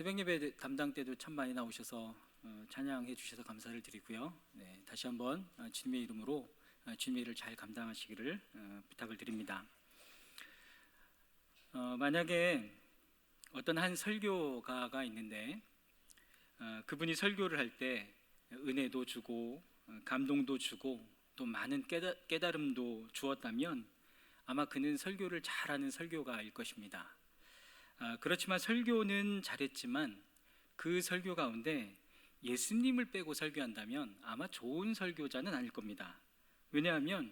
새벽 예배 담당 때도 참 많이 나오셔서 찬양해 주셔서 감사를 드리고요. 네, 다시 한번 주님의 이름으로 주님의 일을 잘 감당하시기를 부탁을 드립니다. 만약에 어떤 한 설교가가 있는데 그분이 설교를 할 때 은혜도 주고 감동도 주고 또 많은 깨달음도 주었다면 아마 그는 설교를 잘하는 설교가일 것입니다. 그렇지만 설교는 잘했지만 그 설교 가운데 예수님을 빼고 설교한다면 아마 좋은 설교자는 아닐 겁니다. 왜냐하면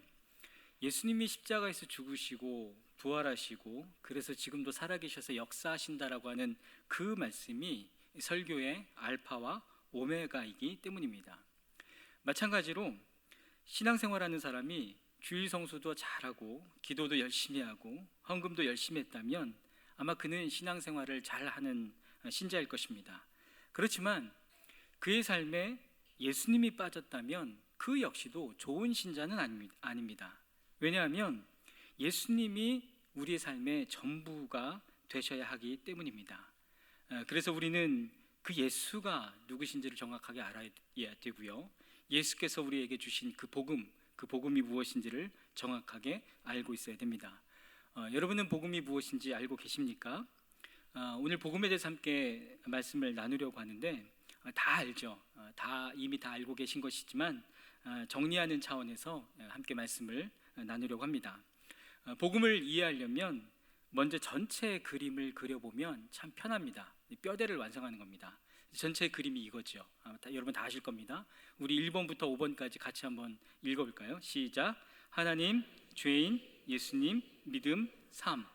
예수님이 십자가에서 죽으시고 부활하시고 그래서 지금도 살아계셔서 역사하신다라고 하는 그 말씀이 설교의 알파와 오메가이기 때문입니다. 마찬가지로 신앙생활하는 사람이 주일 성수도 잘하고 기도도 열심히 하고 헌금도 열심히 했다면 아마 그는 신앙생활을 잘하는 신자일 것입니다. 그렇지만 그의 삶에 예수님이 빠졌다면 그 역시도 좋은 신자는 아닙니다. 왜냐하면 예수님이 우리의 삶의 전부가 되셔야 하기 때문입니다. 그래서 우리는 그 예수가 누구신지를 정확하게 알아야 되고요. 예수께서 우리에게 주신 그 복음이 무엇인지를 정확하게 알고 있어야 됩니다. 여러분은 복음이 무엇인지 알고 계십니까? 오늘 복음에 대해서 함께 말씀을 나누려고 하는데 다 알죠. 이미 다 알고 계신 것이지만 정리하는 차원에서 함께 말씀을 나누려고 합니다. 복음을 이해하려면 먼저 전체 그림을 그려보면 참 편합니다. 뼈대를 완성하는 겁니다. 전체 그림이 이거죠. 여러분 다 아실 겁니다. 우리 1번부터 5번까지 같이 한번 읽어볼까요? 시작. 하나님, 죄인, 예수님, 믿음, 삶.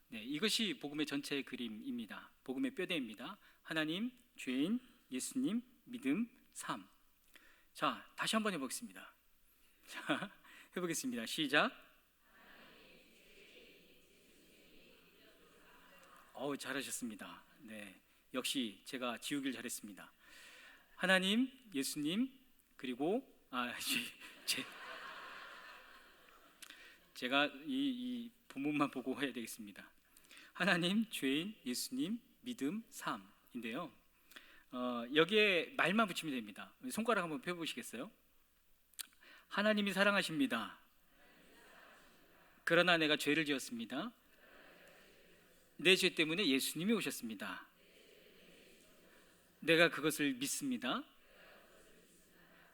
네, 이것이 복음의 전체 그림입니다. 복음의 뼈대입니다. 하나님, 죄인, 예수님, 믿음, 삶. 자, 다시 한번 해보겠습니다. 자, 해보겠습니다. 시작. 잘하셨습니다. 네, 역시 제가 지우길 잘했습니다. 하나님, 예수님, 그리고 제가 이 본문만 보고 해야 되겠습니다. 하나님, 죄인, 예수님, 믿음, 삶인데요. 여기에 말만 붙이면 됩니다. 손가락 한번 펴보시겠어요? 하나님이 사랑하십니다. 그러나 내가 죄를 지었습니다. 내 죄 때문에 예수님이 오셨습니다. 내가 그것을 믿습니다.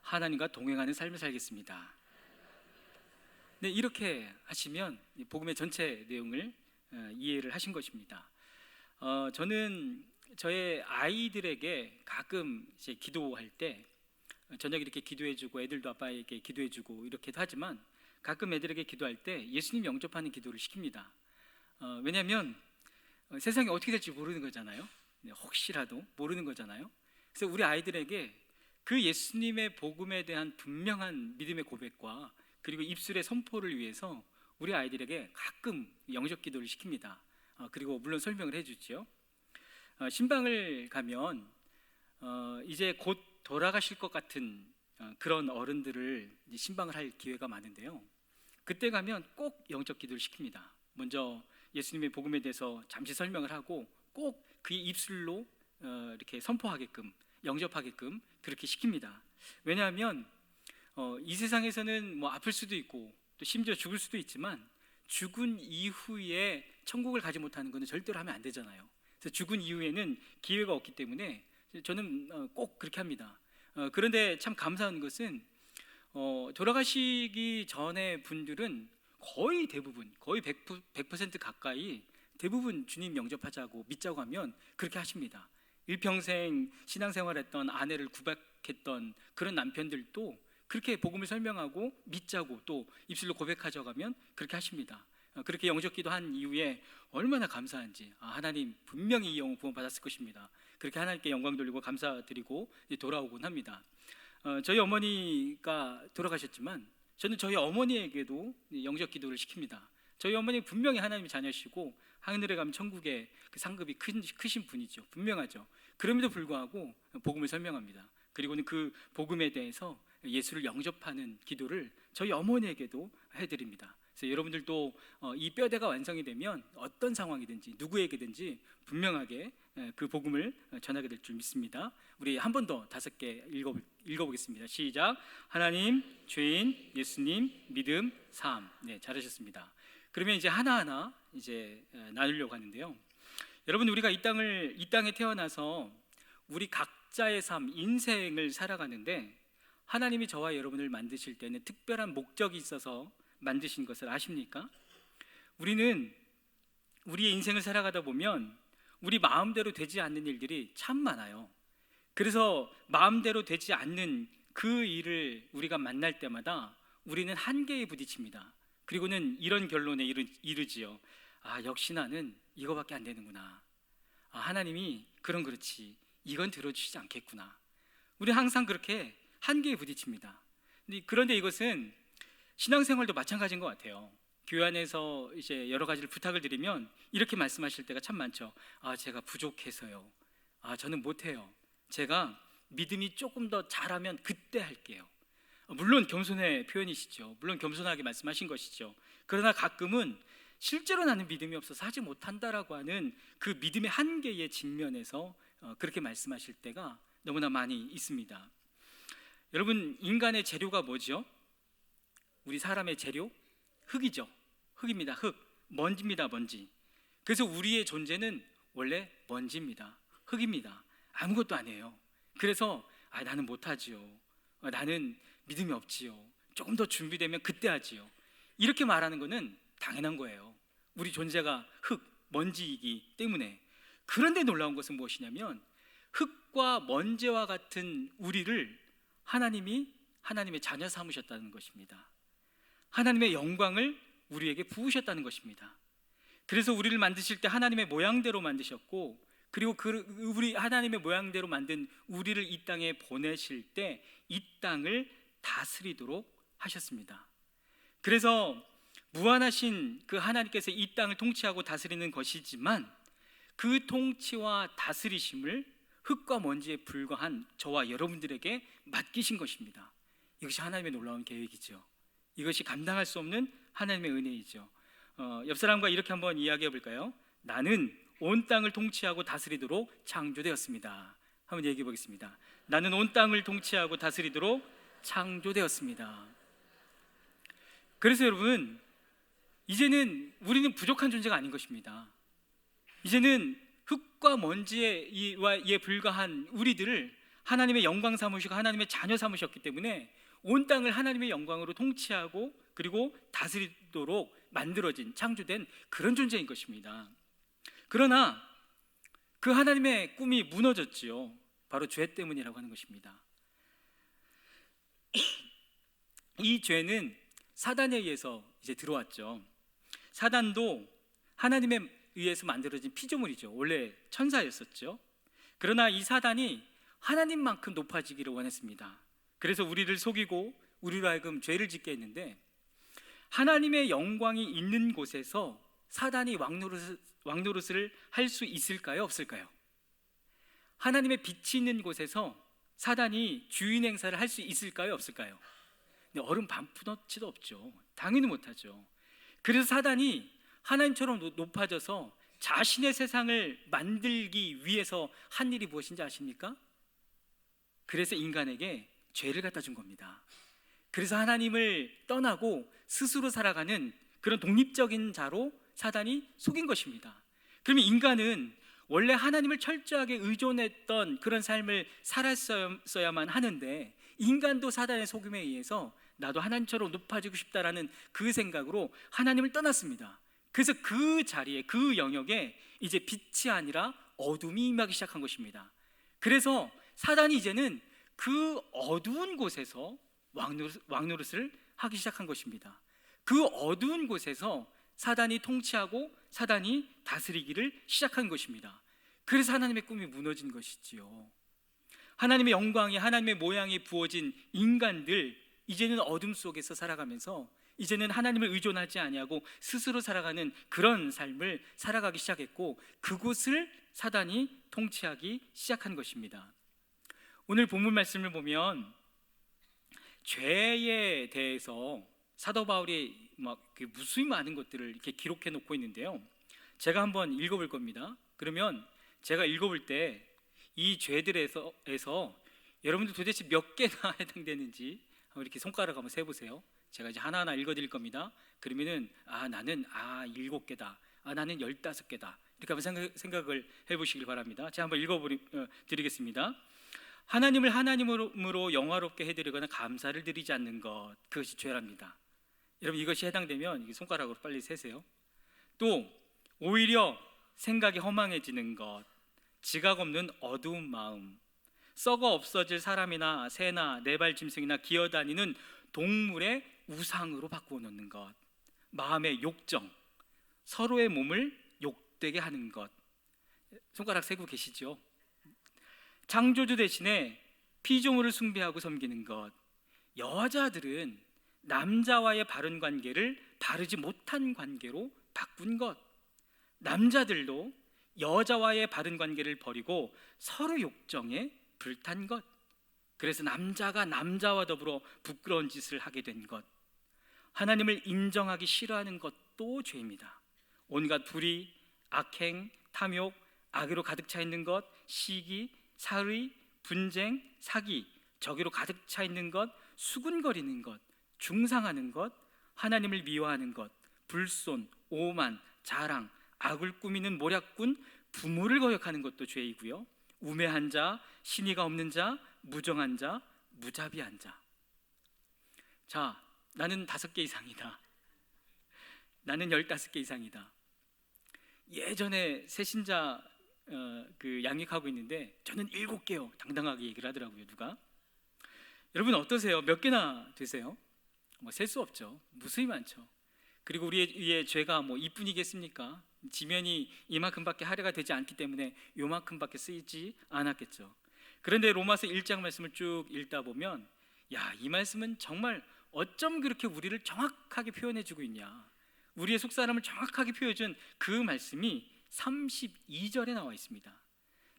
하나님과 동행하는 삶을 살겠습니다. 네, 이렇게 하시면 복음의 전체 내용을 이해를 하신 것입니다. 저는 저의 아이들에게 가끔 이제 기도할 때 저녁에 이렇게 기도해주고 애들도 아빠에게 기도해주고 이렇게도 하지만 가끔 애들에게 기도할 때 예수님 영접하는 기도를 시킵니다. 왜냐하면 세상이 어떻게 될지 모르는 거잖아요. 혹시라도 모르는 거잖아요. 그래서 우리 아이들에게 그 예수님의 복음에 대한 분명한 믿음의 고백과 그리고 입술의 선포를 위해서 우리 아이들에게 가끔 영접 기도를 시킵니다. 그리고 물론 설명을 해주죠. 신방을 가면 이제 곧 돌아가실 것 같은 그런 어른들을 신방을 할 기회가 많은데요. 그때 가면 꼭 영접 기도를 시킵니다. 먼저 예수님의 복음에 대해서 잠시 설명을 하고 꼭 그의 입술로 이렇게 선포하게끔 영접하게끔 그렇게 시킵니다. 왜냐하면 이 세상에서는 뭐 아플 수도 있고 또 심지어 죽을 수도 있지만 죽은 이후에 천국을 가지 못하는 것은 절대로 하면 안 되잖아요. 그래서 죽은 이후에는 기회가 없기 때문에 저는 꼭 그렇게 합니다. 그런데 참 감사한 것은 돌아가시기 전에 분들은 거의 대부분 거의 100% 가까이 대부분 주님 영접하자고 믿자고 하면 그렇게 하십니다. 일평생 신앙생활했던 아내를 구박했던 그런 남편들도 그렇게 복음을 설명하고 믿자고 또 입술로 고백하자고 하면 그렇게 하십니다. 그렇게 영접기도 한 이후에 얼마나 감사한지 하나님 분명히 이 영혼 구원 받았을 것입니다. 그렇게 하나님께 영광 돌리고 감사드리고 돌아오곤 합니다. 저희 어머니가 돌아가셨지만 저는 저희 어머니에게도 영접기도를 시킵니다. 저희 어머니 분명히 하나님의 자녀시고 하늘에 가면 천국의 그 상급이 크신 분이죠. 분명하죠. 그럼에도 불구하고 복음을 설명합니다. 그리고는 그 복음에 대해서 예수를 영접하는 기도를 저희 어머니에게도 해드립니다. 그래서 여러분들도 이 뼈대가 완성이 되면 어떤 상황이든지 누구에게든지 분명하게 그 복음을 전하게 될 줄 믿습니다. 우리 한 번 더 5개 읽어보겠습니다. 시작. 하나님, 죄인, 예수님, 믿음, 삶. 네, 잘하셨습니다. 그러면 이제 하나하나 이제 나누려고 하는데요. 여러분, 우리가 이 땅에 태어나서 우리 각자의 삶, 인생을 살아가는데 하나님이 저와 여러분을 만드실 때는 특별한 목적이 있어서 만드신 것을 아십니까? 우리는 우리의 인생을 살아가다 보면 우리 마음대로 되지 않는 일들이 참 많아요. 그래서 마음대로 되지 않는 그 일을 우리가 만날 때마다 우리는 한계에 부딪힙니다. 그리고는 이런 결론에 이르지요. 역시 나는 이거밖에 안 되는구나. 하나님이 그렇지, 이건 들어주시지 않겠구나. 우리는 항상 그렇게 한계에 부딪힙니다. 그런데 이것은 신앙생활도 마찬가지인 것 같아요. 교회 안에서 이제 여러 가지를 부탁을 드리면 이렇게 말씀하실 때가 참 많죠. 제가 부족해서요. 저는 못해요. 제가 믿음이 조금 더 잘하면 그때 할게요. 물론 겸손의 표현이시죠. 물론 겸손하게 말씀하신 것이죠. 그러나 가끔은 실제로 나는 믿음이 없어서 하지 못한다라고 하는 그 믿음의 한계에 직면해서 그렇게 말씀하실 때가 너무나 많이 있습니다. 여러분, 인간의 재료가 뭐죠? 우리 사람의 재료? 흙이죠. 흙입니다. 흙. 먼지입니다. 먼지. 그래서 우리의 존재는 원래 먼지입니다. 흙입니다. 아무것도 아니에요. 그래서 나는 못하지요. 나는 믿음이 없지요. 조금 더 준비되면 그때 하지요. 이렇게 말하는 것은 당연한 거예요. 우리 존재가 흙, 먼지이기 때문에. 그런데 놀라운 것은 무엇이냐면 흙과 먼지와 같은 우리를 하나님의 자녀 삼으셨다는 것입니다. 하나님의 영광을 우리에게 부으셨다는 것입니다. 그래서 우리를 만드실 때 하나님의 모양대로 만드셨고, 그리고 우리 하나님의 모양대로 만든 우리를 이 땅에 보내실 때 이 땅을 다스리도록 하셨습니다. 그래서 무한하신 그 하나님께서 이 땅을 통치하고 다스리는 것이지만 그 통치와 다스리심을 흙과 먼지에 불과한 저와 여러분들에게 맡기신 것입니다. 이것이 하나님의 놀라운 계획이죠. 이것이 감당할 수 없는 하나님의 은혜이죠. 옆 사람과 이렇게 한번 이야기해 볼까요? 나는 온 땅을 통치하고 다스리도록 창조되었습니다. 한번 얘기해 보겠습니다. 나는 온 땅을 통치하고 다스리도록 창조되었습니다. 그래서 여러분, 이제는 우리는 부족한 존재가 아닌 것입니다. 이제는 흙과 먼지에 불과한 우리들을 하나님의 영광 삼으시고 하나님의 자녀 삼으셨기 때문에 온 땅을 하나님의 영광으로 통치하고 그리고 다스리도록 만들어진, 창조된 그런 존재인 것입니다. 그러나 그 하나님의 꿈이 무너졌지요. 바로 죄 때문이라고 하는 것입니다. 이 죄는 사단에 의해서 이제 들어왔죠. 사단도 하나님에 의해서 만들어진 피조물이죠. 원래 천사였었죠. 그러나 이 사단이 하나님만큼 높아지기를 원했습니다. 그래서 우리를 속이고 우리로 하여금 죄를 짓게 했는데, 하나님의 영광이 있는 곳에서 사단이 왕노릇을 할 수 있을까요? 없을까요? 하나님의 빛이 있는 곳에서 사단이 주인 행사를 할 수 있을까요? 없을까요? 얼음 반푼어치도 없죠. 당연히 못하죠. 그래서 사단이 하나님처럼 높아져서 자신의 세상을 만들기 위해서 한 일이 무엇인지 아십니까? 그래서 인간에게 죄를 갖다 준 겁니다. 그래서 하나님을 떠나고 스스로 살아가는 그런 독립적인 자로 사단이 속인 것입니다. 그러면 인간은 원래 하나님을 철저하게 의존했던 그런 삶을 살았어야만 하는데, 인간도 사단의 속임에 의해서 나도 하나님처럼 높아지고 싶다라는 그 생각으로 하나님을 떠났습니다. 그래서 그 자리에, 그 영역에 이제 빛이 아니라 어둠이 임하기 시작한 것입니다. 그래서 사단이 이제는 그 어두운 곳에서 왕노릇을 하기 시작한 것입니다. 그 어두운 곳에서 사단이 통치하고 사단이 다스리기를 시작한 것입니다. 그래서 하나님의 꿈이 무너진 것이지요. 하나님의 영광이, 하나님의 모양이 부어진 인간들, 이제는 어둠 속에서 살아가면서 이제는 하나님을 의존하지 아니하고 스스로 살아가는 그런 삶을 살아가기 시작했고, 그곳을 사단이 통치하기 시작한 것입니다. 오늘 본문 말씀을 보면 죄에 대해서 사도 바울이 무수히 많은 것들을 이렇게 기록해 놓고 있는데요. 제가 한번 읽어볼 겁니다. 그러면 제가 읽어볼 때 이 죄들에서 여러분들 도대체 몇 개나 해당되는지 이렇게 손가락 한번 세보세요. 제가 이제 하나하나 읽어드릴 겁니다. 그러면은 나는 7개다, 나는 15개다, 이렇게 한번 생각을 해보시길 바랍니다. 제가 한번 읽어드리겠습니다. 하나님을 하나님으로 영화롭게 해드리거나 감사를 드리지 않는 것, 그것이 죄랍니다. 여러분, 이것이 해당되면 손가락으로 빨리 세세요. 또 오히려 생각이 허망해지는 것, 지각 없는 어두운 마음, 썩어 없어질 사람이나 새나 네발 짐승이나 기어다니는 동물의 우상으로 바꾸어 놓는 것, 마음의 욕정, 서로의 몸을 욕되게 하는 것. 손가락 세고 계시죠? 창조주 대신에 피조물을 숭배하고 섬기는 것, 여자들은 남자와의 바른 관계를 바르지 못한 관계로 바꾼 것, 남자들도 여자와의 바른 관계를 버리고 서로 욕정에 불탄 것, 그래서 남자가 남자와 더불어 부끄러운 짓을 하게 된 것, 하나님을 인정하기 싫어하는 것도 죄입니다. 온갖 불의, 악행, 탐욕, 악으로 가득 차 있는 것, 시기, 사의, 분쟁, 사기, 저기로 가득 차 있는 것, 수군거리는 것, 중상하는 것, 하나님을 미워하는 것, 불손, 오만, 자랑, 악을 꾸미는 모략꾼, 부모를 거역하는 것도 죄이고요. 우매한 자, 신의가 없는 자, 무정한 자, 무자비한 자. 자, 나는 5개 이상이다, 나는 15개 이상이다. 예전에 새신자 양육하고 있는데 저는 7개요 당당하게 얘기를 하더라고요. 누가? 여러분 어떠세요? 몇 개나 되세요? 셀 수 없죠. 무수히 많죠. 그리고 우리의 죄가 이뿐이겠습니까? 지면이 이만큼밖에 할애가 되지 않기 때문에 요만큼밖에 쓰이지 않았겠죠. 그런데 로마서 1장 말씀을 쭉 읽다 보면 이 말씀은 정말 어쩜 그렇게 우리를 정확하게 표현해주고 있냐, 우리의 속사람을 정확하게 표현해준 그 말씀이 32절에 나와 있습니다.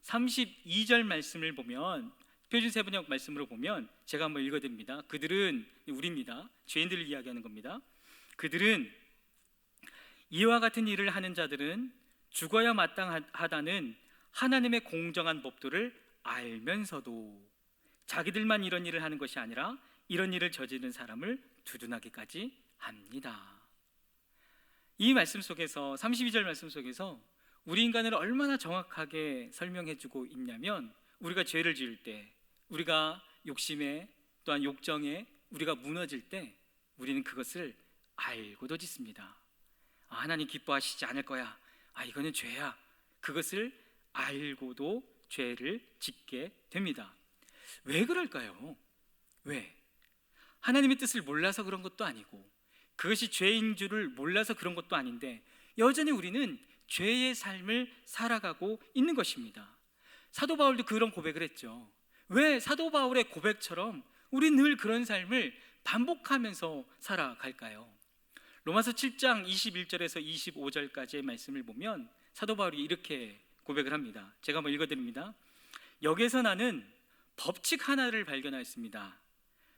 32절 말씀을 보면, 표준 세번역 말씀으로 보면, 제가 한번 읽어드립니다. 그들은, 우리입니다, 죄인들을 이야기하는 겁니다. 그들은, 이와 같은 일을 하는 자들은 죽어야 마땅하다는 하나님의 공정한 법도를 알면서도 자기들만 이런 일을 하는 것이 아니라 이런 일을 저지른 사람을 두둔하기까지 합니다. 이 말씀 속에서, 32절 말씀 속에서 우리 인간을 얼마나 정확하게 설명해주고 있냐면, 우리가 죄를 지을 때, 우리가 욕심에, 또한 욕정에 우리가 무너질 때 우리는 그것을 알고도 짓습니다. 하나님 기뻐하시지 않을 거야, 이거는 죄야, 그것을 알고도 죄를 짓게 됩니다. 왜 그럴까요? 왜? 하나님의 뜻을 몰라서 그런 것도 아니고, 그것이 죄인 줄을 몰라서 그런 것도 아닌데, 여전히 우리는 죄의 삶을 살아가고 있는 것입니다. 사도 바울도 그런 고백을 했죠. 왜 사도 바울의 고백처럼 우리 늘 그런 삶을 반복하면서 살아갈까요? 로마서 7장 21절에서 25절까지의 말씀을 보면 사도 바울이 이렇게 고백을 합니다. 제가 한번 읽어드립니다. 여기서 나는 법칙 하나를 발견하였습니다.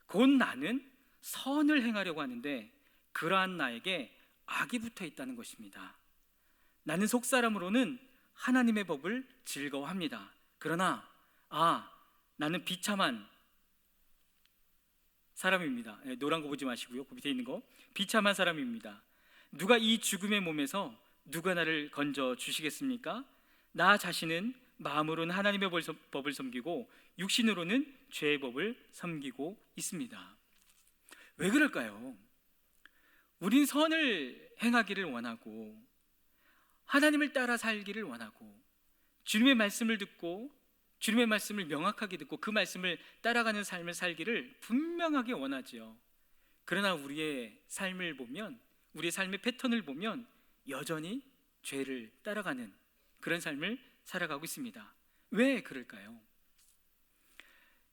곧 나는 선을 행하려고 하는데 그러한 나에게 악이 붙어 있다는 것입니다. 나는 속사람으로는 하나님의 법을 즐거워합니다. 그러나 나는 비참한 사람입니다. 노란 거 보지 마시고요, 그 밑에 있는 거. 비참한 사람입니다. 누가 이 죽음의 몸에서 누가 나를 건져 주시겠습니까? 나 자신은 마음으로는 하나님의 법을 섬기고 육신으로는 죄의 법을 섬기고 있습니다. 왜 그럴까요? 우린 선을 행하기를 원하고 하나님을 따라 살기를 원하고 주님의 말씀을 듣고 주님의 말씀을 명확하게 듣고 그 말씀을 따라가는 삶을 살기를 분명하게 원하지요. 그러나 우리의 삶을 보면, 우리의 삶의 패턴을 보면 여전히 죄를 따라가는 그런 삶을 살아가고 있습니다. 왜 그럴까요?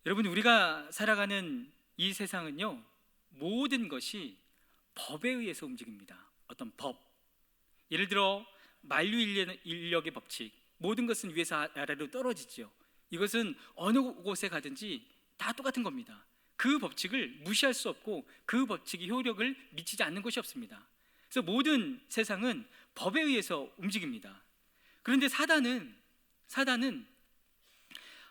여러분, 우리가 살아가는 이 세상은요, 모든 것이 법에 의해서 움직입니다. 어떤 법, 예를 들어 만류 인력의 법칙, 모든 것은 위에서 아래로 떨어지죠. 이것은 어느 곳에 가든지 다 똑같은 겁니다. 그 법칙을 무시할 수 없고 그 법칙이 효력을 미치지 않는 것이 없습니다. 그래서 모든 세상은 법에 의해서 움직입니다. 그런데 사단은 사단은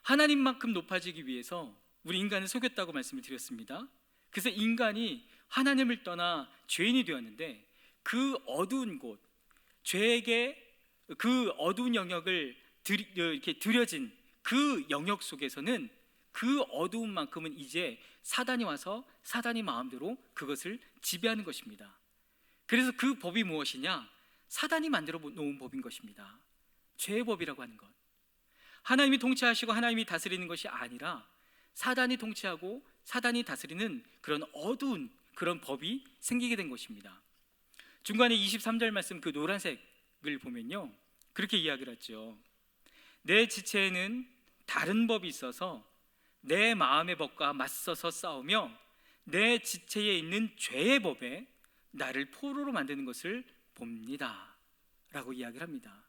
하나님만큼 높아지기 위해서 우리 인간을 속였다고 말씀을 드렸습니다. 그래서 인간이 하나님을 떠나 죄인이 되었는데 그 어두운 곳, 죄에게 그 어두운 영역을 이렇게 들여진 그 영역 속에서는 그 어두움만큼은 이제 사단이 와서 사단이 마음대로 그것을 지배하는 것입니다. 그래서 그 법이 무엇이냐? 사단이 만들어 놓은 법인 것입니다. 죄의 법이라고 하는 것. 하나님이 통치하시고 하나님이 다스리는 것이 아니라 사단이 통치하고 사단이 다스리는 그런 어두운 그런 법이 생기게 된 것입니다. 중간에 23절 말씀 그 노란색을 보면요, 그렇게 이야기를 하죠. 내 지체에는 다른 법이 있어서 내 마음의 법과 맞서서 싸우며 내 지체에 있는 죄의 법에 나를 포로로 만드는 것을 봅니다 라고 이야기를 합니다.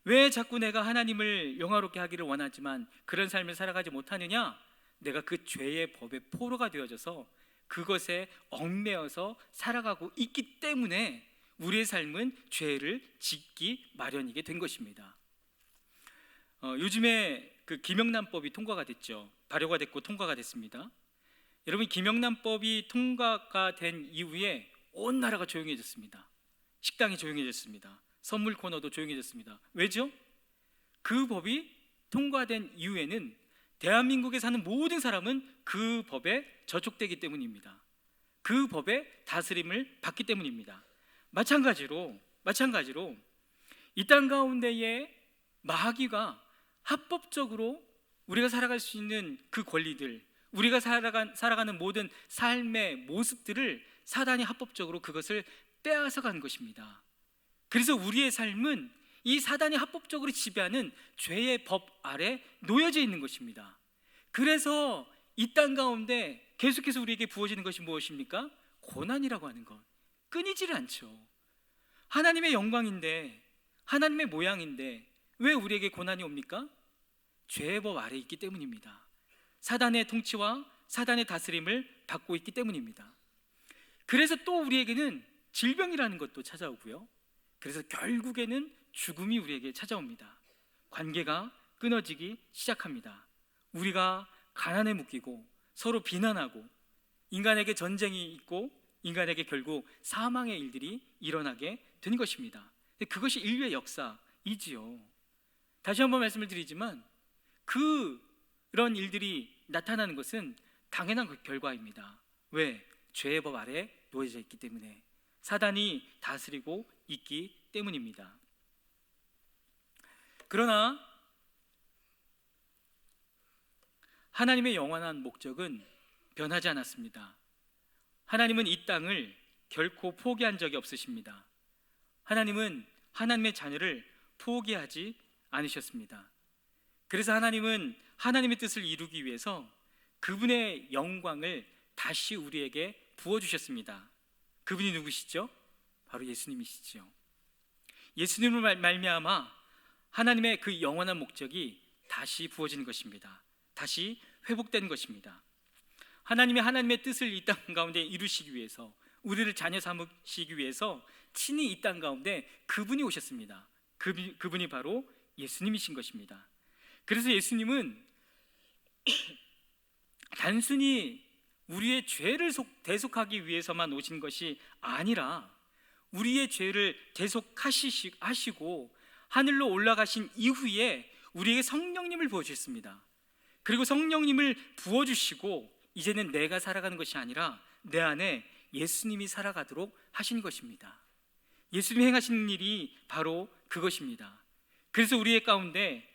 왜 자꾸 내가 하나님을 영화롭게 하기를 원하지만 그런 삶을 살아가지 못하느냐? 내가 그 죄의 법의 포로가 되어져서 그것에 얽매여서 살아가고 있기 때문에 우리의 삶은 죄를 짓기 마련이게 된 것입니다. 요즘에 그 김영란법이 통과가 됐죠. 발효가 됐고 통과가 됐습니다. 여러분, 김영란법이 통과가 된 이후에 온 나라가 조용해졌습니다. 식당이 조용해졌습니다. 선물 코너도 조용해졌습니다. 왜죠? 그 법이 통과된 이후에는 대한민국에 사는 모든 사람은 그 법에 저촉되기 때문입니다. 그 법의 다스림을 받기 때문입니다. 마찬가지로 이 땅 가운데에 마귀가 합법적으로 우리가 살아갈 수 있는 그 권리들, 우리가 살아가는 모든 삶의 모습들을 사단이 합법적으로 그것을 빼앗아 가는 것입니다. 그래서 우리의 삶은 이 사단이 합법적으로 지배하는 죄의 법 아래 놓여져 있는 것입니다. 그래서 이 땅 가운데 계속해서 우리에게 부어지는 것이 무엇입니까? 고난이라고 하는 것. 끊이지를 않죠. 하나님의 영광인데, 하나님의 모양인데 왜 우리에게 고난이 옵니까? 죄의 법 아래 있기 때문입니다. 사단의 통치와 사단의 다스림을 받고 있기 때문입니다. 그래서 또 우리에게는 질병이라는 것도 찾아오고요, 그래서 결국에는 죽음이 우리에게 찾아옵니다. 관계가 끊어지기 시작합니다. 우리가 가난에 묶이고 서로 비난하고 인간에게 전쟁이 있고 인간에게 결국 사망의 일들이 일어나게 된 것입니다. 그것이 인류의 역사이지요. 다시 한번 말씀을 드리지만 그런 일들이 나타나는 것은 당연한 결과입니다. 왜? 죄의 법 아래 놓여져 있기 때문에, 사단이 다스리고 있기 때문입니다. 그러나 하나님의 영원한 목적은 변하지 않았습니다. 하나님은 이 땅을 결코 포기한 적이 없으십니다. 하나님은 하나님의 자녀를 포기하지 않으셨습니다. 그래서 하나님은 하나님의 뜻을 이루기 위해서 그분의 영광을 다시 우리에게 부어주셨습니다. 그분이 누구시죠? 바로 예수님이시죠. 예수님을 말미암아 하나님의 그 영원한 목적이 다시 부어지는 것입니다. 다시 회복되는 것입니다. 하나님의 뜻을 이 땅 가운데 이루시기 위해서, 우리를 자녀 삼으시기 위해서 친히 이 땅 가운데 그분이 오셨습니다. 그분이 바로 예수님이신 것입니다. 그래서 예수님은 단순히 우리의 죄를 대속하기 위해서만 오신 것이 아니라 우리의 죄를 대속하시고 하늘로 올라가신 이후에 우리에게 성령님을 부어주셨습니다. 그리고 성령님을 부어주시고 이제는 내가 살아가는 것이 아니라 내 안에 예수님이 살아가도록 하신 것입니다. 예수님이 행하시는 일이 바로 그것입니다. 그래서 우리의 가운데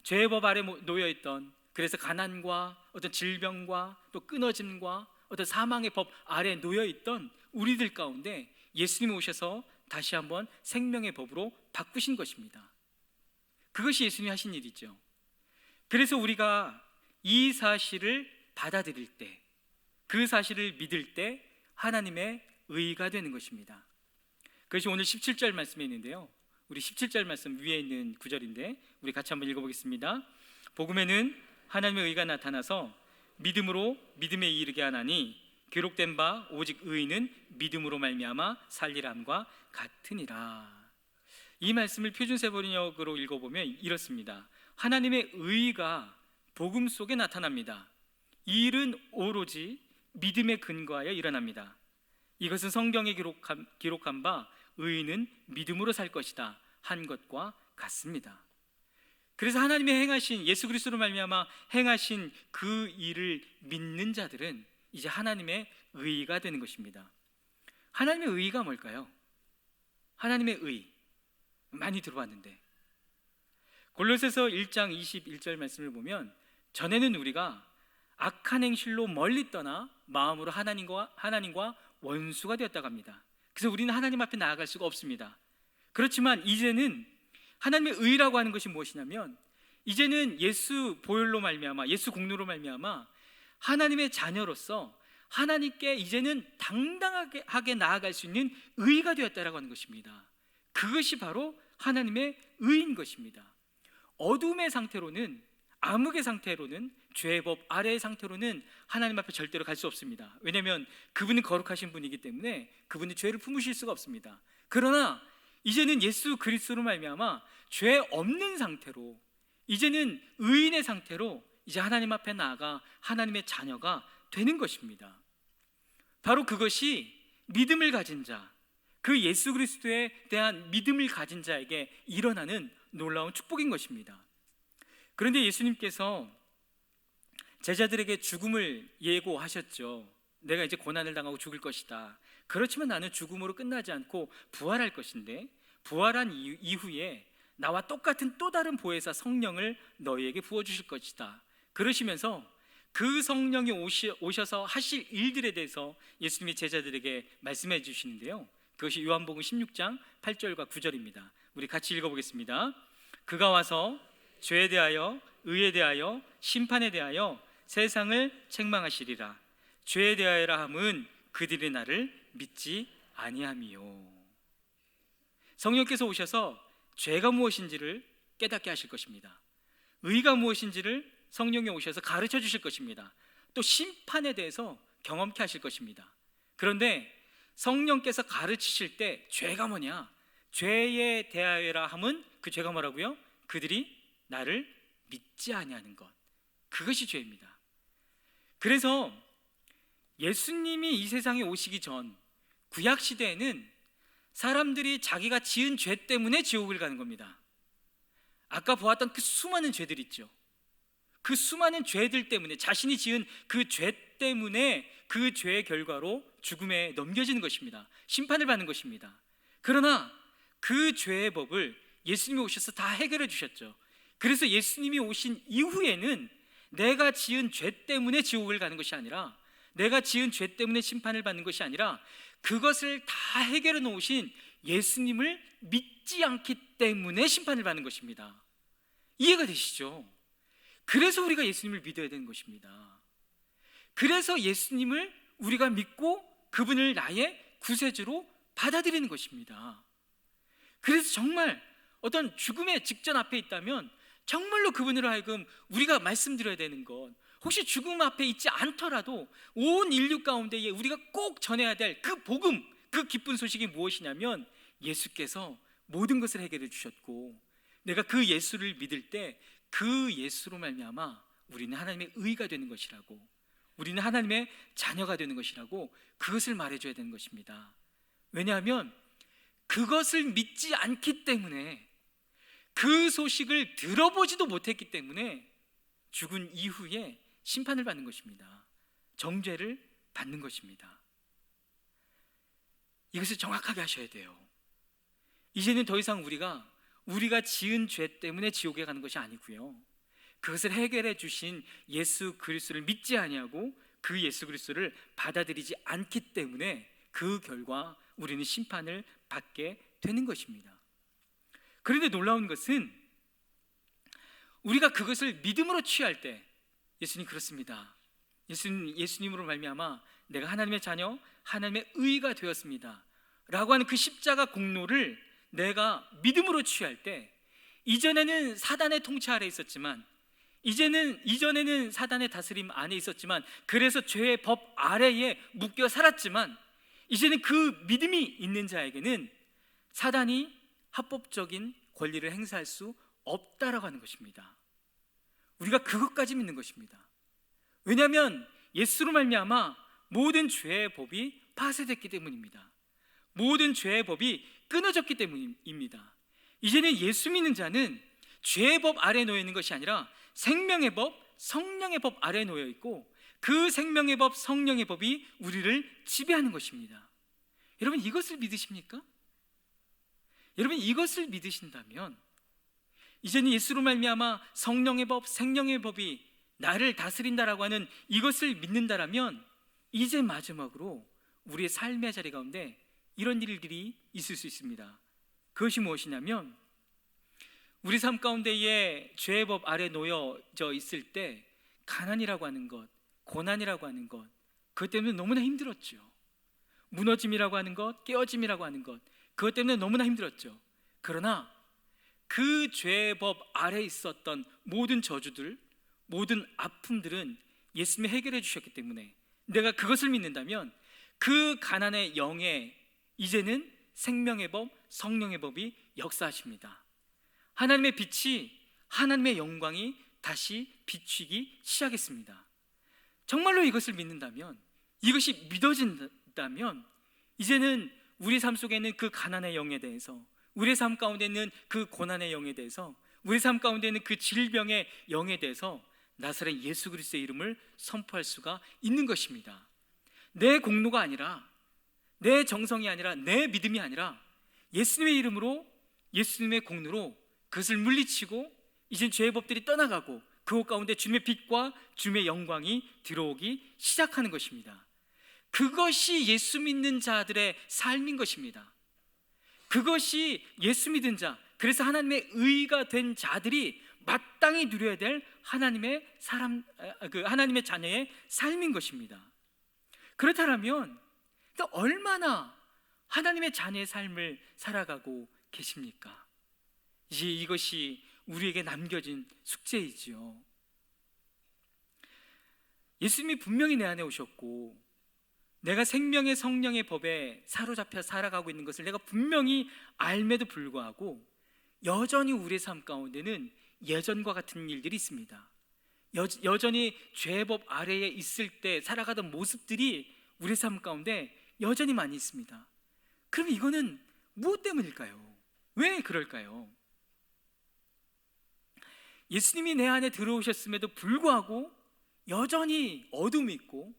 죄의 법 아래 놓여있던, 그래서 가난과 어떤 질병과 또 끊어짐과 어떤 사망의 법 아래 놓여있던 우리들 가운데 예수님이 오셔서 다시 한번 생명의 법으로 바꾸신 것입니다. 그것이 예수님이 하신 일이죠. 그래서 우리가 이 사실을 받아들일 때, 그 사실을 믿을 때 하나님의 의가 되는 것입니다. 그것이 오늘 17절 말씀에 있는데요, 우리 17절 말씀 위에 있는 구절인데 우리 같이 한번 읽어보겠습니다. 복음에는 하나님의 의가 나타나서 믿음으로 믿음에 이르게 하나니 기록된 바 오직 의인은 믿음으로 말미암아 살리람과 같으니라. 이 말씀을 표준세번역으로 읽어보면 이렇습니다. 하나님의 의가 복음 속에 나타납니다. 이 일은 오로지 믿음에 근거하여 일어납니다. 이것은 성경에 기록한 바 의인은 믿음으로 살 것이다 한 것과 같습니다. 그래서 하나님의 행하신, 예수 그리스도로 말미암아 행하신 그 일을 믿는 자들은 이제 하나님의 의가 되는 것입니다. 하나님의 의가 뭘까요? 하나님의 의 많이 들어봤는데, 골로새서 1장 21절 말씀을 보면 전에는 우리가 악한 행실로 멀리 떠나 마음으로 하나님과 원수가 되었다고 합니다. 그래서 우리는 하나님 앞에 나아갈 수가 없습니다. 그렇지만 이제는 하나님의 의라고 하는 것이 무엇이냐면, 이제는 예수 보혈로 말미암아, 예수 공로로 말미암아 하나님의 자녀로서 하나님께 이제는 당당하게 나아갈 수 있는 의가 되었다라고 하는 것입니다. 그것이 바로 하나님의 의인 것입니다. 어둠의 상태로는, 암흑의 상태로는, 죄의 법 아래의 상태로는 하나님 앞에 절대로 갈 수 없습니다. 왜냐하면 그분은 거룩하신 분이기 때문에 그분은 죄를 품으실 수가 없습니다. 그러나 이제는 예수 그리스도로 말미암아 죄 없는 상태로, 이제는 의인의 상태로 이제 하나님 앞에 나아가 하나님의 자녀가 되는 것입니다. 바로 그것이 믿음을 가진 자, 그 예수 그리스도에 대한 믿음을 가진 자에게 일어나는 놀라운 축복인 것입니다. 그런데 예수님께서 제자들에게 죽음을 예고하셨죠. 내가 이제 고난을 당하고 죽을 것이다. 그렇지만 나는 죽음으로 끝나지 않고 부활할 것인데, 부활한 이후에 나와 똑같은 또 다른 보혜사 성령을 너희에게 부어주실 것이다. 그러시면서 그 성령이 오셔서 하실 일들에 대해서 예수님이 제자들에게 말씀해 주시는데요, 그것이 요한복음 16장 8절과 9절입니다. 우리 같이 읽어보겠습니다. 그가 와서 죄에 대하여, 의에 대하여, 심판에 대하여 세상을 책망하시리라. 죄에 대하여라 함은 그들이 나를 믿지 아니함이요. 성령께서 오셔서 죄가 무엇인지를 깨닫게 하실 것입니다. 의가 무엇인지를 성령이 오셔서 가르쳐 주실 것입니다. 또 심판에 대해서 경험케 하실 것입니다. 그런데 성령께서 가르치실 때 죄가 뭐냐, 죄에 대하여라 함은 그 죄가 뭐라고요? 그들이 나를 믿지 아니하는 것, 그것이 죄입니다. 그래서 예수님이 이 세상에 오시기 전 구약 시대에는 사람들이 자기가 지은 죄 때문에 지옥을 가는 겁니다. 아까 보았던 그 수많은 죄들 있죠. 그 수많은 죄들 때문에, 자신이 지은 그 죄 때문에 그 죄의 결과로 죽음에 넘겨지는 것입니다. 심판을 받는 것입니다. 그러나 그 죄의 법을 예수님이 오셔서 다 해결해 주셨죠. 그래서 예수님이 오신 이후에는 내가 지은 죄 때문에 지옥을 가는 것이 아니라, 내가 지은 죄 때문에 심판을 받는 것이 아니라, 그것을 다 해결해 놓으신 예수님을 믿지 않기 때문에 심판을 받는 것입니다. 이해가 되시죠? 그래서 우리가 예수님을 믿어야 되는 것입니다. 그래서 예수님을 우리가 믿고 그분을 나의 구세주로 받아들이는 것입니다. 그래서 정말 어떤 죽음의 직전 앞에 있다면 정말로 그분으로 하여금 우리가 말씀드려야 되는 것, 혹시 죽음 앞에 있지 않더라도 온 인류 가운데에 우리가 꼭 전해야 될 그 복음, 그 기쁜 소식이 무엇이냐면, 예수께서 모든 것을 해결해 주셨고, 내가 그 예수를 믿을 때 그 예수로 말미암아 우리는 하나님의 의가 되는 것이라고, 우리는 하나님의 자녀가 되는 것이라고, 그것을 말해줘야 되는 것입니다. 왜냐하면 그것을 믿지 않기 때문에, 그 소식을 들어보지도 못했기 때문에 죽은 이후에 심판을 받는 것입니다. 정죄를 받는 것입니다. 이것을 정확하게 하셔야 돼요. 이제는 더 이상 우리가 지은 죄 때문에 지옥에 가는 것이 아니고요, 그것을 해결해 주신 예수 그리스도를 믿지 아니하고 그 예수 그리스도를 받아들이지 않기 때문에 그 결과 우리는 심판을 받게 되는 것입니다. 그런데 놀라운 것은 우리가 그것을 믿음으로 취할 때, 예수님 그렇습니다. 예수님으로 말미암아 내가 하나님의 자녀, 하나님의 의가 되었습니다 라고 하는 그 십자가 공로를 내가 믿음으로 취할 때, 이전에는 사단의 통치 아래 있었지만, 이전에는 사단의 다스림 안에 있었지만, 그래서 죄의 법 아래에 묶여 살았지만, 이제는 그 믿음이 있는 자에게는 사단이 합법적인 권리를 행사할 수 없다라고 하는 것입니다. 우리가 그것까지 믿는 것입니다. 왜냐하면 예수로 말미암아 모든 죄의 법이 파쇄됐기 때문입니다. 모든 죄의 법이 끊어졌기 때문입니다. 이제는 예수 믿는 자는 죄의 법 아래에 놓여 있는 것이 아니라 생명의 법, 성령의 법 아래에 놓여 있고, 그 생명의 법, 성령의 법이 우리를 지배하는 것입니다. 여러분, 이것을 믿으십니까? 여러분, 이것을 믿으신다면 이제는 예수로 말미암아 성령의 법, 생명의 법이 나를 다스린다라고 하는 이것을 믿는다라면, 이제 마지막으로 우리의 삶의 자리 가운데 이런 일들이 있을 수 있습니다. 그것이 무엇이냐면, 우리 삶 가운데에 죄의 법 아래 놓여져 있을 때 가난이라고 하는 것, 고난이라고 하는 것, 그것 때문에 너무나 힘들었죠. 무너짐이라고 하는 것, 깨어짐이라고 하는 것, 그것 때문에 너무나 힘들었죠. 그러나 그 죄의 법 아래 있었던 모든 저주들, 모든 아픔들은 예수님이 해결해 주셨기 때문에 내가 그것을 믿는다면, 그 가난의 영에 이제는 생명의 법, 성령의 법이 역사하십니다. 하나님의 빛이, 하나님의 영광이 다시 비추기 시작했습니다. 정말로 이것을 믿는다면, 이것이 믿어진다면, 이제는 우리 삶 속에 있는 그 가난의 영에 대해서, 우리 삶 가운데 있는 그 고난의 영에 대해서, 우리 삶 가운데 있는 그 질병의 영에 대해서 나사렛 예수 그리스도의 이름을 선포할 수가 있는 것입니다. 내 공로가 아니라, 내 정성이 아니라, 내 믿음이 아니라 예수님의 이름으로, 예수님의 공로로 그것을 물리치고 이제 죄의 법들이 떠나가고 그곳 가운데 주님의 빛과 주님의 영광이 들어오기 시작하는 것입니다. 그것이 예수 믿는 자들의 삶인 것입니다. 그것이 예수 믿은 자, 그래서 하나님의 의가 된 자들이 마땅히 누려야 될 하나님의 하나님의 자녀의 삶인 것입니다. 그렇다면 얼마나 하나님의 자녀의 삶을 살아가고 계십니까? 이제 이것이 우리에게 남겨진 숙제이지요. 예수님이 분명히 내 안에 오셨고, 내가 생명의 성령의 법에 사로잡혀 살아가고 있는 것을 내가 분명히 알매도 불구하고 여전히 우리의 삶 가운데는 예전과 같은 일들이 있습니다. 여전히 죄의 법 아래에 있을 때 살아가던 모습들이 우리의 삶 가운데 여전히 많이 있습니다. 그럼 이거는 무엇 때문일까요? 왜 그럴까요? 예수님이 내 안에 들어오셨음에도 불구하고 여전히 어둠이 있고,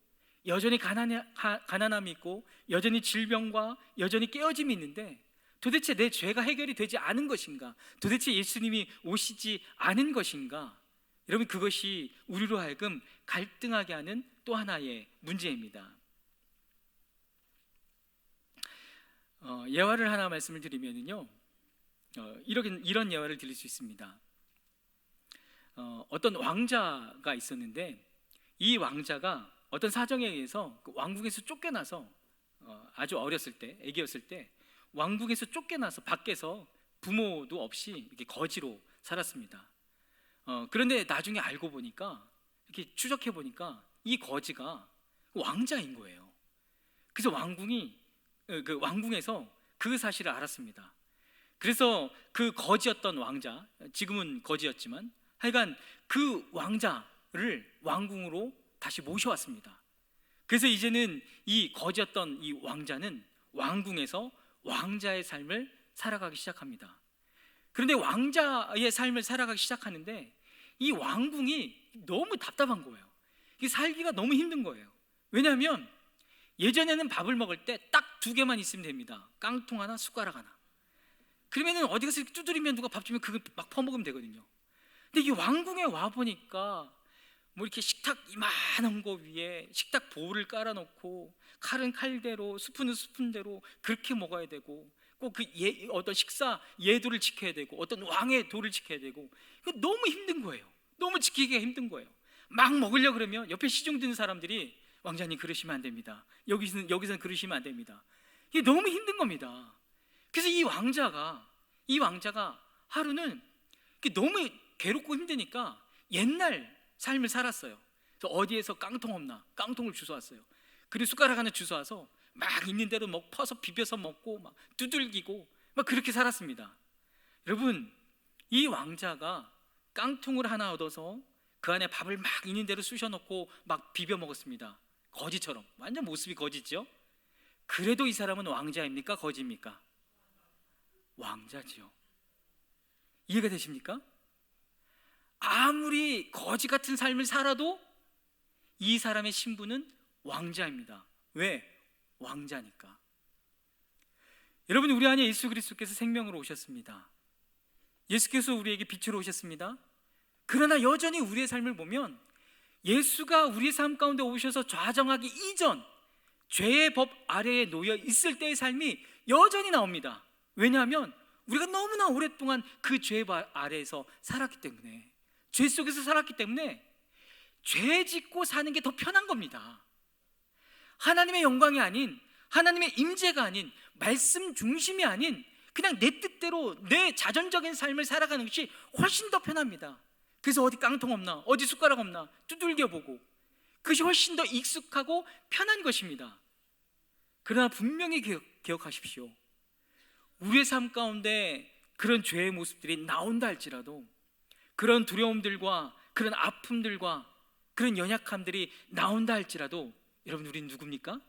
여전히 가난함이 있고, 여전히 질병과 여전히 깨어짐이 있는데, 도대체 내 죄가 해결이 되지 않은 것인가? 도대체 예수님이 오시지 않은 것인가? 여러분, 그것이 우리로 하여금 갈등하게 하는 또 하나의 문제입니다. 예화를 하나 말씀을 드리면요, 이런 예화를 드릴 수 있습니다. 어떤 왕자가 있었는데, 이 왕자가 어떤 사정에 의해서 그 왕국에서 쫓겨나서, 아주 어렸을 때, 아기였을 때 왕국에서 쫓겨나서 밖에서 부모도 없이 이렇게 거지로 살았습니다. 그런데 나중에 알고 보니까, 이렇게 추적해 보니까 이 거지가 왕자인 거예요. 그래서 왕궁에서 그 사실을 알았습니다. 그래서 그 거지였던 왕자, 지금은 거지였지만 하여간 그 왕자를 왕궁으로 다시 모셔왔습니다. 그래서 이제는 이 거지였던 이 왕자는 왕궁에서 왕자의 삶을 살아가기 시작합니다. 그런데 왕자의 삶을 살아가기 시작하는데 이 왕궁이 너무 답답한 거예요. 이게 살기가 너무 힘든 거예요. 왜냐하면 예전에는 밥을 먹을 때 딱 2개만 있으면 됩니다. 깡통 하나, 숟가락 하나. 그러면은 어디 가서 이렇게 두드리면 누가 밥 주면 그거 막 퍼먹으면 되거든요. 근데 이 왕궁에 와 보니까 뭐 이렇게 식탁 이만한 거 위에 식탁 보를 깔아놓고, 칼은 칼대로, 스푼은 스푼대로 그렇게 먹어야 되고, 꼭 그 어떤 식사 예도를 지켜야 되고, 어떤 왕의 도를 지켜야 되고, 이거 너무 힘든 거예요. 너무 지키기가 힘든 거예요. 막 먹으려고 그러면 옆에 시중 드는 사람들이, 왕자님 그러시면 안 됩니다. 여기서는 그러시면 안 됩니다. 이게 너무 힘든 겁니다. 그래서 이 왕자가 하루는 너무 괴롭고 힘드니까 옛날 삶을 살았어요. 그래서 어디에서 깡통 없나, 깡통을 주워왔어요. 그리고 숟가락 하나 주워와서 막 있는 대로 퍼서 비벼서 먹고 막 두들기고 막 그렇게 살았습니다. 여러분, 이 왕자가 깡통을 하나 얻어서 그 안에 밥을 막 있는 대로 쑤셔 넣고 막 비벼 먹었습니다. 거지처럼. 완전 모습이 거지죠. 그래도 이 사람은 왕자입니까? 거지입니까? 왕자지요. 이해가 되십니까? 아무리 거지 같은 삶을 살아도 이 사람의 신분은 왕자입니다. 왜? 왕자니까. 여러분, 우리 안에 예수 그리스도께서 생명으로 오셨습니다. 예수께서 우리에게 빛으로 오셨습니다. 그러나 여전히 우리의 삶을 보면 예수가 우리의 삶 가운데 오셔서 좌정하기 이전 죄의 법 아래에 놓여 있을 때의 삶이 여전히 나옵니다. 왜냐하면 우리가 너무나 오랫동안 그 죄의 법 아래에서 살았기 때문에, 죄 속에서 살았기 때문에 죄 짓고 사는 게 더 편한 겁니다. 하나님의 영광이 아닌, 하나님의 임재가 아닌, 말씀 중심이 아닌 그냥 내 뜻대로 내 자전적인 삶을 살아가는 것이 훨씬 더 편합니다. 그래서 어디 깡통 없나, 어디 숟가락 없나 두들겨 보고, 그것이 훨씬 더 익숙하고 편한 것입니다. 그러나 분명히 기억하십시오. 우리의 삶 가운데 그런 죄의 모습들이 나온다 할지라도, 그런 두려움들과 그런 아픔들과 그런 연약함들이 나온다 할지라도, 여러분, 우리는 누굽니까?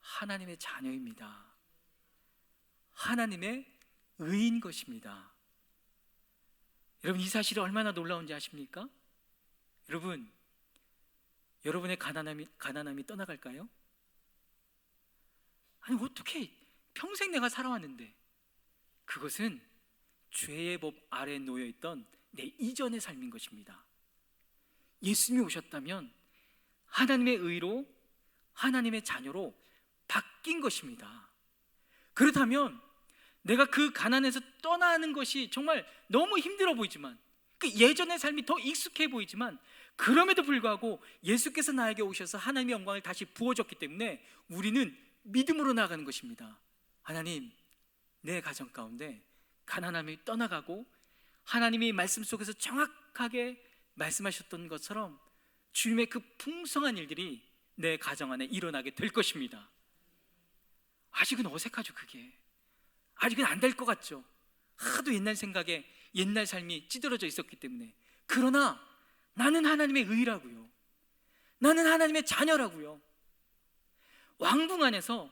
하나님의 자녀입니다. 하나님의 의인 것입니다. 여러분, 이 사실이 얼마나 놀라운지 아십니까? 여러분, 여러분의 가난함이 떠나갈까요? 아니, 어떻게 평생 내가 살아왔는데, 그것은 죄의 법 아래에 놓여있던 내 이전의 삶인 것입니다. 예수님이 오셨다면 하나님의 의로, 하나님의 자녀로 바뀐 것입니다. 그렇다면 내가 그 가난에서 떠나는 것이 정말 너무 힘들어 보이지만, 그 예전의 삶이 더 익숙해 보이지만, 그럼에도 불구하고 예수께서 나에게 오셔서 하나님의 영광을 다시 부어줬기 때문에 우리는 믿음으로 나아가는 것입니다. 하나님, 내 가정 가운데 가난함이 떠나가고 하나님이 말씀 속에서 정확하게 말씀하셨던 것처럼 주님의 그 풍성한 일들이 내 가정 안에 일어나게 될 것입니다. 아직은 어색하죠. 그게 아직은 안 될 것 같죠. 하도 옛날 생각에 옛날 삶이 찌들어져 있었기 때문에. 그러나 나는 하나님의 의라고요. 나는 하나님의 자녀라고요. 왕궁 안에서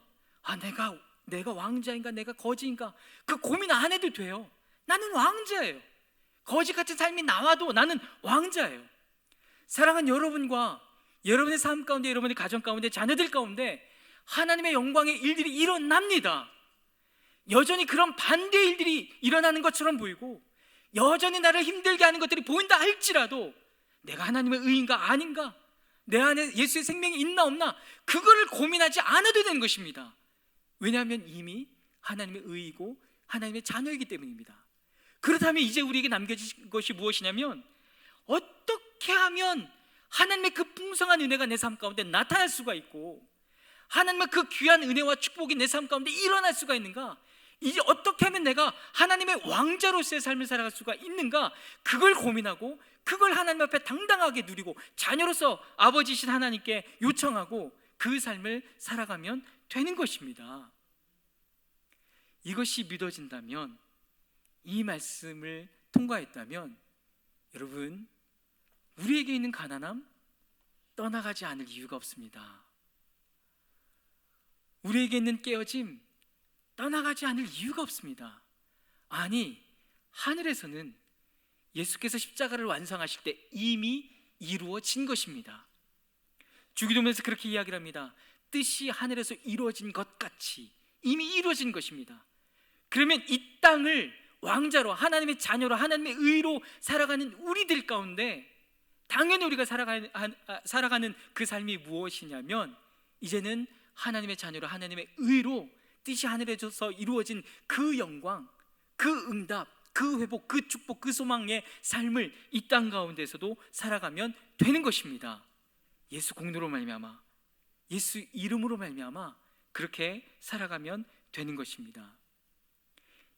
내가 왕자인가 내가 거지인가 그 고민 안 해도 돼요. 나는 왕자예요. 거지 같은 삶이 나와도 나는 왕자예요. 사랑하는 여러분과 여러분의 삶 가운데, 여러분의 가정 가운데, 자녀들 가운데 하나님의 영광의 일들이 일어납니다. 여전히 그런 반대의 일들이 일어나는 것처럼 보이고, 여전히 나를 힘들게 하는 것들이 보인다 할지라도 내가 하나님의 의인가 아닌가, 내 안에 예수의 생명이 있나 없나, 그거를 고민하지 않아도 되는 것입니다. 왜냐하면 이미 하나님의 의이고 하나님의 자녀이기 때문입니다. 그렇다면 이제 우리에게 남겨진 것이 무엇이냐면, 어떻게 하면 하나님의 그 풍성한 은혜가 내 삶 가운데 나타날 수가 있고, 하나님의 그 귀한 은혜와 축복이 내 삶 가운데 일어날 수가 있는가, 이제 어떻게 하면 내가 하나님의 왕자로서의 삶을 살아갈 수가 있는가, 그걸 고민하고 그걸 하나님 앞에 당당하게 누리고 자녀로서 아버지신 하나님께 요청하고 그 삶을 살아가면 되는 것입니다. 이것이 믿어진다면, 이 말씀을 통과했다면, 여러분, 우리에게 있는 가난함 떠나가지 않을 이유가 없습니다. 우리에게 있는 깨어짐 떠나가지 않을 이유가 없습니다. 아니, 하늘에서는 예수께서 십자가를 완성하실 때 이미 이루어진 것입니다. 주기도문에서 그렇게 이야기를 합니다. 뜻이 하늘에서 이루어진 것 같이 이미 이루어진 것입니다. 그러면 이 땅을 왕자로, 하나님의 자녀로, 하나님의 의로 살아가는 우리들 가운데 당연히 우리가 살아가는 그 삶이 무엇이냐면, 이제는 하나님의 자녀로, 하나님의 의로 뜻이 하늘에서 이루어진 그 영광, 그 응답, 그 회복, 그 축복, 그 소망의 삶을 이 땅 가운데서도 살아가면 되는 것입니다. 예수 공로로 말미암아, 예수 이름으로 말미암아 그렇게 살아가면 되는 것입니다.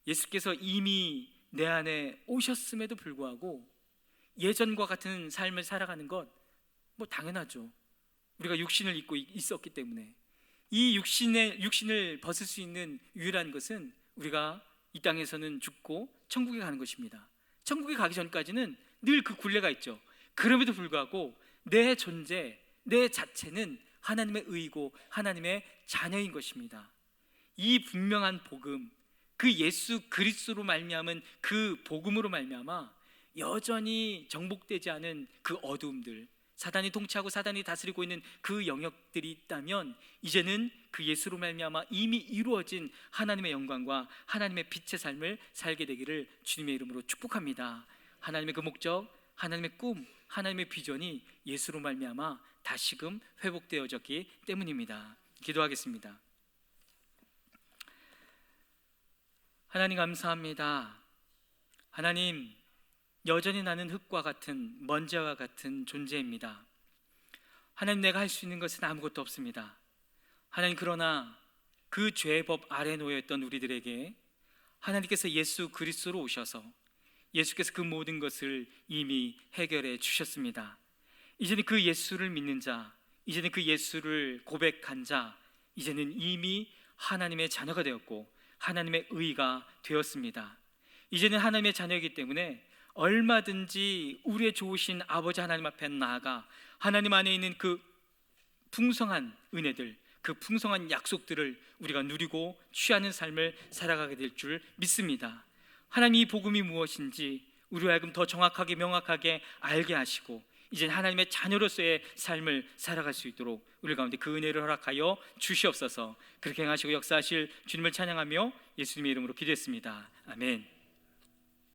예수께서 이미 내 안에 오셨음에도 불구하고 예전과 같은 삶을 살아가는 것 당연하죠. 우리가 육신을 입고 있었기 때문에. 이 육신을 벗을 수 있는 유일한 것은 우리가 이 땅에서는 죽고 천국에 가는 것입니다. 천국에 가기 전까지는 늘 그 굴레가 있죠. 그럼에도 불구하고 내 존재, 내 자체는 하나님의 의이고 하나님의 자녀인 것입니다. 이 분명한 복음, 그 예수 그리스도로 말미암은 그 복음으로 말미암아 여전히 정복되지 않은 그 어두움들, 사단이 통치하고 사단이 다스리고 있는 그 영역들이 있다면 이제는 그 예수로 말미암아 이미 이루어진 하나님의 영광과 하나님의 빛의 삶을 살게 되기를 주님의 이름으로 축복합니다. 하나님의 그 목적, 하나님의 꿈, 하나님의 비전이 예수로 말미암아 다시금 회복되어졌기 때문입니다. 기도하겠습니다. 하나님 감사합니다. 하나님, 여전히 나는 흙과 같은 먼지와 같은 존재입니다. 하나님, 내가 할 수 있는 것은 아무것도 없습니다. 하나님, 그러나 그 죄의 법 아래 놓여있던 우리들에게 하나님께서 예수 그리스도로 오셔서 예수께서 그 모든 것을 이미 해결해 주셨습니다. 이제는 그 예수를 믿는 자, 이제는 그 예수를 고백한 자, 이제는 이미 하나님의 자녀가 되었고 하나님의 의가 되었습니다. 이제는 하나님의 자녀이기 때문에 얼마든지 우리의 좋으신 아버지 하나님 앞에 나아가 하나님 안에 있는 그 풍성한 은혜들, 그 풍성한 약속들을 우리가 누리고 취하는 삶을 살아가게 될 줄 믿습니다. 하나님, 이 복음이 무엇인지 우리로 하여금 더 정확하게 명확하게 알게 하시고 이제 하나님의 자녀로서의 삶을 살아갈 수 있도록 우리 가운데 그 은혜를 허락하여 주시옵소서. 그렇게 행하시고 역사하실 주님을 찬양하며 예수님의 이름으로 기도했습니다. 아멘.